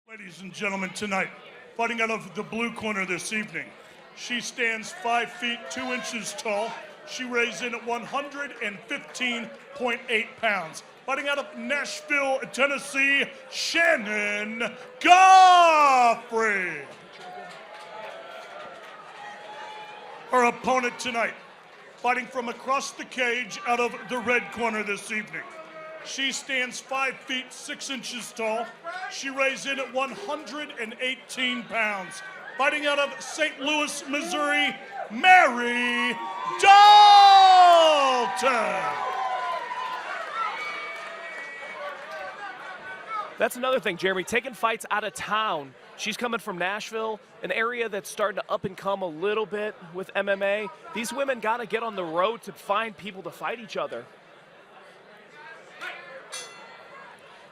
Ladies and gentlemen, tonight, fighting out of the blue corner this evening, she stands 5 feet 2 inches tall. She weighs in at 115.8 pounds. Fighting out of Nashville, Tennessee, Shannon Goughary. Her opponent tonight, fighting from across the cage out of the red corner this evening. She stands 5 feet 6 inches tall. She weighs in at 118 pounds. Fighting out of St. Louis, Missouri, Marye Dalton. That's another thing, Jeremy, taking fights out of town. She's coming from Nashville, an area that's starting to up and come a little bit with MMA. These women got to get on the road to find people to fight each other.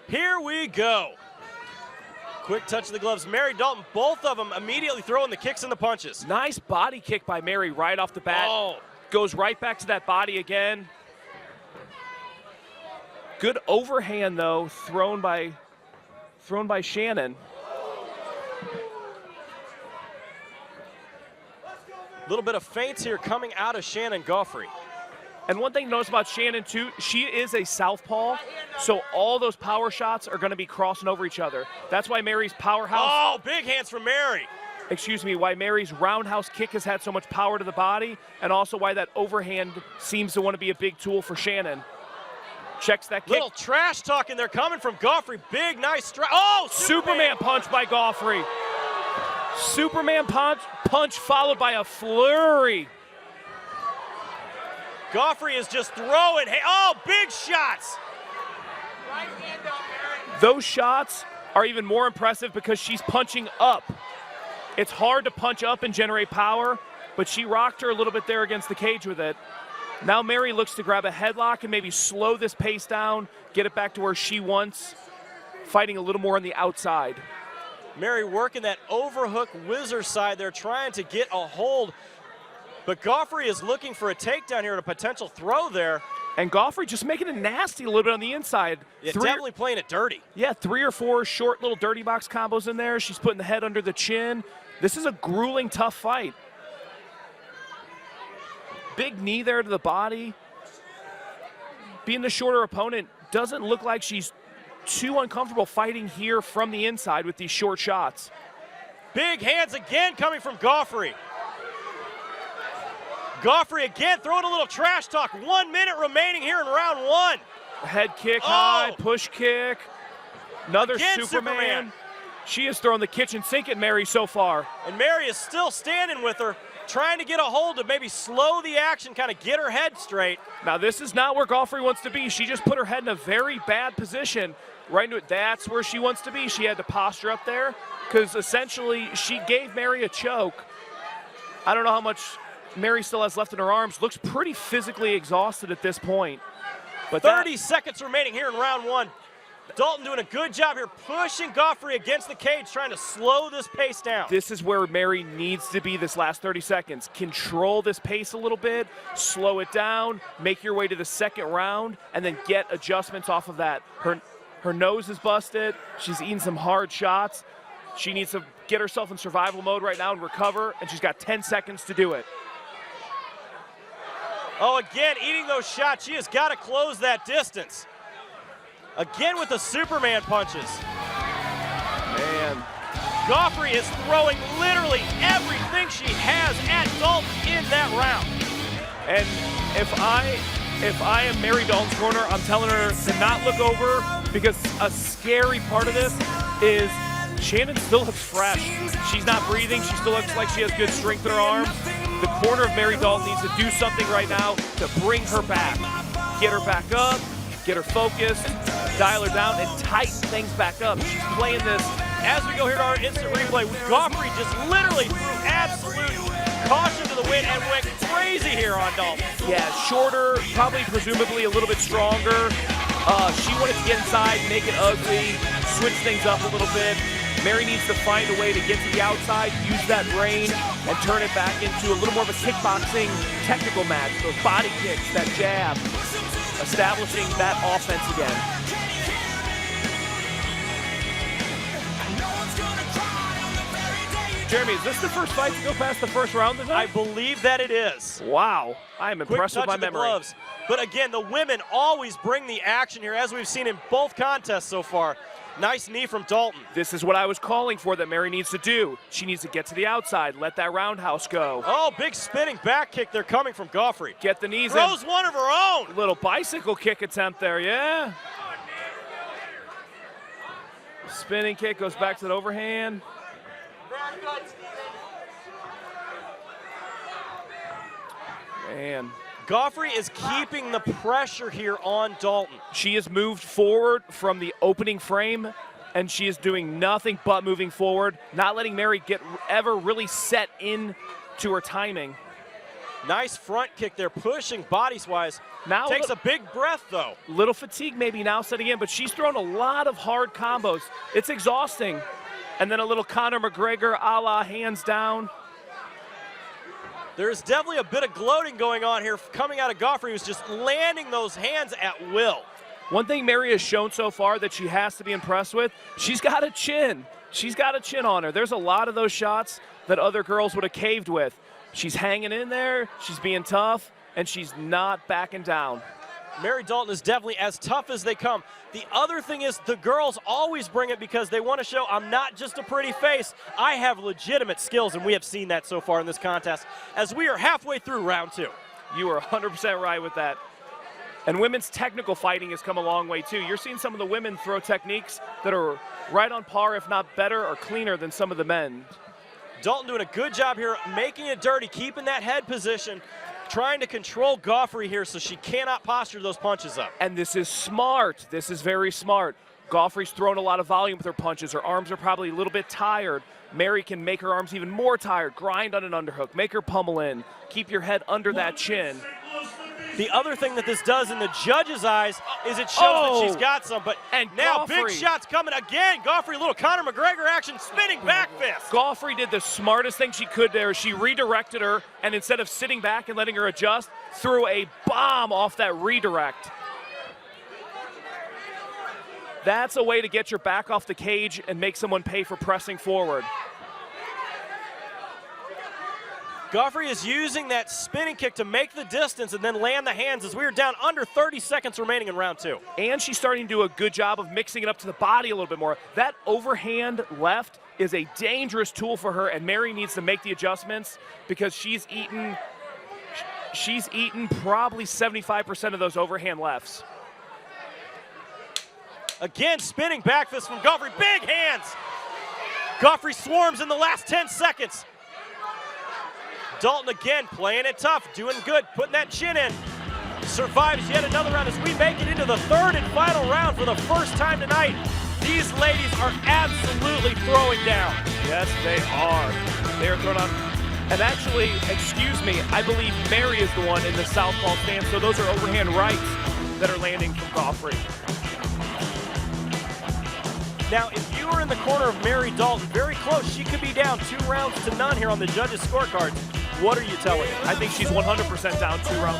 Here we go. Quick touch of the gloves. Marye Dalton, both of them immediately throwing the kicks and the punches. Nice body kick by Marye right off the bat. Oh. Goes right back to that body again. Good overhand, though, thrown by Shannon. A little bit of feints here coming out of Shannon Goughary. And one thing to notice about Shannon, too, she is a southpaw, so all those power shots are going to be crossing over each other. That's why Marye's powerhouse... Oh, big hands from Marye. Excuse me, why Marye's roundhouse kick has had so much power to the body, and also why that overhand seems to want to be a big tool for Shannon. Checks that kick. Little trash talking there coming from Goughary. Big, nice strike. Oh, Superman punch by Goughary. Superman punch followed by a flurry. Goughary is just throwing. Hey, oh, big shots. Right hand up, Marye. Those shots are even more impressive because she's punching up. It's hard to punch up and generate power, but she rocked her a little bit there against the cage with it. Now Marye looks to grab a headlock and maybe slow this pace down, get it back to where she wants, fighting a little more on the outside. Marye working that overhook whizzer side there, trying to get a hold. But Goughary is looking for a takedown here and a potential throw there. And Goughary just making it nasty a little bit on the inside. Yeah, definitely playing it dirty. Yeah, 3 or 4 short little dirty box combos in there. She's putting the head under the chin. This is a grueling, tough fight. Big knee there to the body. Being the shorter opponent, doesn't look like she's too uncomfortable fighting here from the inside with these short shots. Big hands again coming from Goughary. Goughary again throwing a little trash talk. 1 minute remaining here in round 1. Head kick high, push kick. Another again, Superman. She has thrown the kitchen sink at Marye so far. And Marye is still standing with her, trying to get a hold to maybe slow the action, kind of get her head straight. Now this is not where Goughary wants to be. She just put her head in a very bad position. Right into it, that's where she wants to be. She had to posture up there because essentially she gave Marye a choke. I don't know how much Marye still has left in her arms. Looks pretty physically exhausted at this point. But 30 seconds remaining here in round 1. Dalton doing a good job here, pushing Goughary against the cage, trying to slow this pace down. This is where Marye needs to be this last 30 seconds. Control this pace a little bit, slow it down, make your way to the second round, and then get adjustments off of that. Her nose is busted. She's eating some hard shots. She needs to get herself in survival mode right now and recover, and she's got 10 seconds to do it. Oh, again, eating those shots. She has got to close that distance. Again with the Superman punches. Man. Goughary is throwing literally everything she has at Dalton in that round. And if I am Marye Dalton's corner, I'm telling her to not look over, because a scary part of this is Shannon still looks fresh. She's not breathing. She still looks like she has good strength in her arms. The corner of Marye Dalton needs to do something right now to bring her back. Get her back up, get her focused, dial her down, and tighten things back up. She's playing this. As we go here to our instant replay, Goughary just literally threw absolute caution to the wind and went crazy here on Dalton. Yeah, shorter, probably presumably a little bit stronger. She wanted to get inside, make it ugly, switch things up a little bit. Marye needs to find a way to get to the outside, use that brain, and turn it back into a little more of a kickboxing technical match. Those body kicks, that jab, establishing that offense again. Jeremy, is this the first fight to go past the first round tonight? I believe that it is. Wow, I am Quick impressed touch with my of the memory. gloves. But again, the women always bring the action here, as we've seen in both contests so far. Nice knee from Dalton. This is what I was calling for that Marye needs to do. She needs to get to the outside, let that roundhouse go. Oh, big spinning back kick there coming from Goughary. Get the knees Throws in. one of her own. Little bicycle kick attempt there, yeah. Spinning kick goes back to the overhand. Very good, Steven. Man. Goughary is keeping the pressure here on Dalton. She has moved forward from the opening frame, and she is doing nothing but moving forward, not letting Marye get ever really set in to her timing. Nice front kick there, pushing bodies-wise. Now Takes a big breath, though. Little fatigue maybe now setting in, but she's thrown a lot of hard combos. It's exhausting. And then a little Conor McGregor a la hands down. There's definitely a bit of gloating going on here coming out of Goughary, who's just landing those hands at will. One thing Marye has shown so far that she has to be impressed with, she's got a chin. She's got a chin on her. There's a lot of those shots that other girls would have caved with. She's hanging in there, she's being tough, and she's not backing down. Marye Dalton is definitely as tough as they come. The other thing is the girls always bring it because they want to show I'm not just a pretty face. I have legitimate skills, and we have seen that so far in this contest as we are halfway through round 2. You are 100% right with that. And women's technical fighting has come a long way, too. You're seeing some of the women throw techniques that are right on par, if not better or cleaner than some of the men. Dalton doing a good job here, making it dirty, keeping that head position, trying to control Goughary here so she cannot posture those punches up. And this is smart. This is very smart. Goughry's thrown a lot of volume with her punches. Her arms are probably a little bit tired. Marye can make her arms even more tired. Grind on an underhook. Make her pummel in. Keep your head under that chin. The other thing that this does in the judges' eyes is it shows that she's got some, but And now Goughary. big shots coming again. Goughary, little Conor McGregor action, spinning back fist. Goughary did the smartest thing she could there. She redirected her, and instead of sitting back and letting her adjust, threw a bomb off that redirect. That's a way to get your back off the cage and make someone pay for pressing forward. Goughary is using that spinning kick to make the distance and then land the hands as we are down under 30 seconds remaining in round 2. And she's starting to do a good job of mixing it up to the body a little bit more. That overhand left is a dangerous tool for her, and Marye needs to make the adjustments because she's eaten probably 75% of those overhand lefts. Again, spinning back fist from Goughary, big hands. Goughary swarms in the last 10 seconds. Dalton again playing it tough, doing good, putting that chin in. Survives yet another round as we make it into the third and final round for the first time tonight. These ladies are absolutely throwing down. Yes, they are. They are thrown on. And actually, excuse me, I believe Marye is the one in the southpaw stance, so those are overhand rights that are landing from Goughary. Now, if you were in the corner of Marye Dalton, very close, she could be down 2-0 here on the judges' scorecards. What are you telling me? I think she's 100% down 2-1.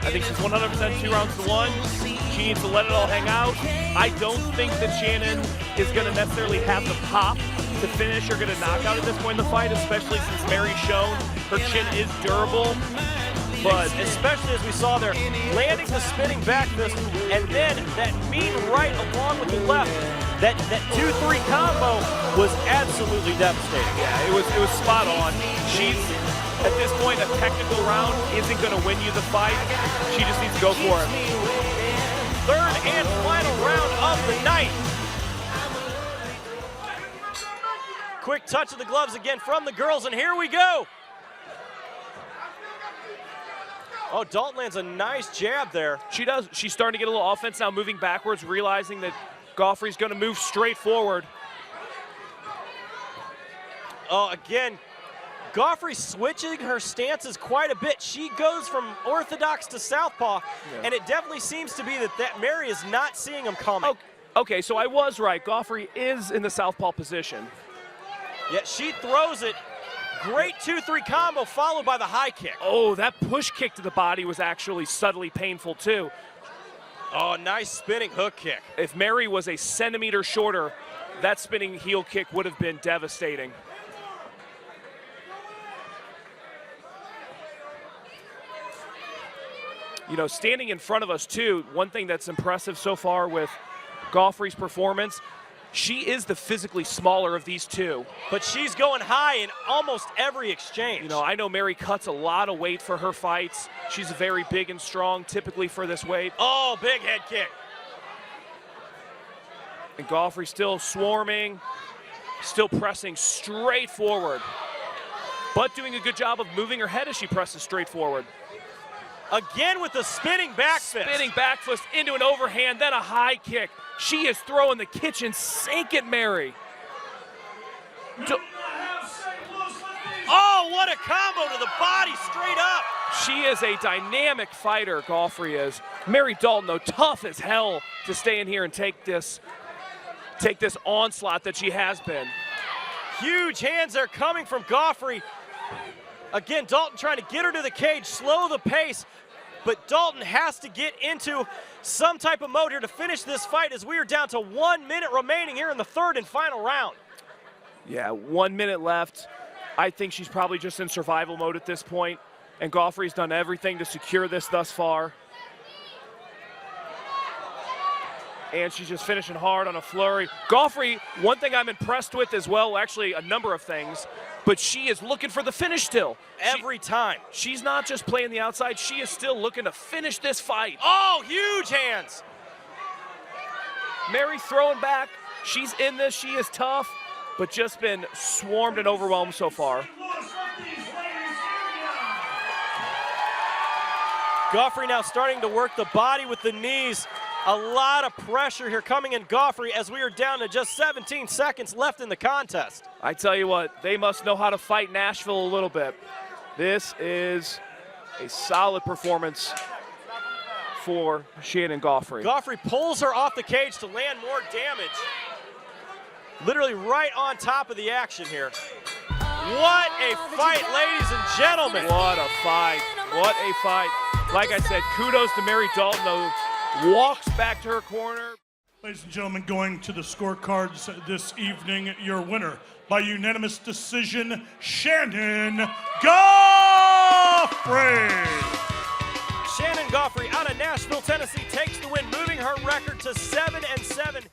I think she's 100% 2-1. She needs to let it all hang out. I don't think that Shannon is going to necessarily have the pop to finish or get a knockout at this point in the fight, especially since Marye's shown her chin is durable. But especially as we saw there, landing the spinning back fist, and then that mean right along with the left. That 2-3 combo was absolutely devastating. Yeah, it was spot on. She's, at this point, a technical round isn't going to win you the fight. She just needs to go for it. Third and final round of the night. Quick touch of the gloves again from the girls, and here we go. Oh, Dalton lands a nice jab there. She does. She's starting to get a little offense now, moving backwards, realizing that Goughry's going to move straight forward. Oh, again, Goughary switching her stances quite a bit. She goes from orthodox to southpaw, and it definitely seems to be that Marye is not seeing them coming. Okay, so I was right. Goughary is in the southpaw position. Yeah, she throws it. Great 2-3 combo followed by the high kick. Oh, that push kick to the body was actually subtly painful too. Oh, nice spinning hook kick. If Marye was a centimeter shorter, that spinning heel kick would have been devastating. You know, standing in front of us too, one thing that's impressive so far with Goughary's performance, she is the physically smaller of these two. But she's going high in almost every exchange. You know, I know Marye cuts a lot of weight for her fights. She's very big and strong typically for this weight. Oh, big head kick. And Goughary still swarming, still pressing straight forward, but doing a good job of moving her head as she presses straight forward. Again with the spinning back fist. Spinning back fist into an overhand, then a high kick. She is throwing the kitchen sink at Marye. Oh, what a combo to the body, straight up. She is a dynamic fighter, Goughary is. Marye Dalton, though, tough as hell to stay in here and take this onslaught that she has been. Huge hands are coming from Goughary. Again, Dalton trying to get her to the cage, slow the pace, but Dalton has to get into some type of mode here to finish this fight as we are down to 1 minute remaining here in the third and final round. Yeah, 1 minute left. I think she's probably just in survival mode at this point, and Goughary's done everything to secure this thus far. And she's just finishing hard on a flurry. Goughary, one thing I'm impressed with as well, actually a number of things, but she is looking for the finish still. Every time. She's not just playing the outside, she is still looking to finish this fight. Oh, huge hands. Marye throwing back, she's in this, she is tough, but just been swarmed and overwhelmed so far. Goughary now starting to work the body with the knees. A lot of pressure here coming in Goughary as we are down to just 17 seconds left in the contest. I tell you what, they must know how to fight Nashville a little bit. This is a solid performance for Shannon Goughary. Goughary pulls her off the cage to land more damage. Literally right on top of the action here. What a fight, ladies and gentlemen. What a fight, what a fight. Like I said, kudos to Marye Dalton, though. Walks back to her corner. Ladies and gentlemen, going to the scorecards this evening, your winner by unanimous decision, Shannon Goughary. Shannon Goughary out of Nashville, Tennessee takes the win, moving her record to 7-7.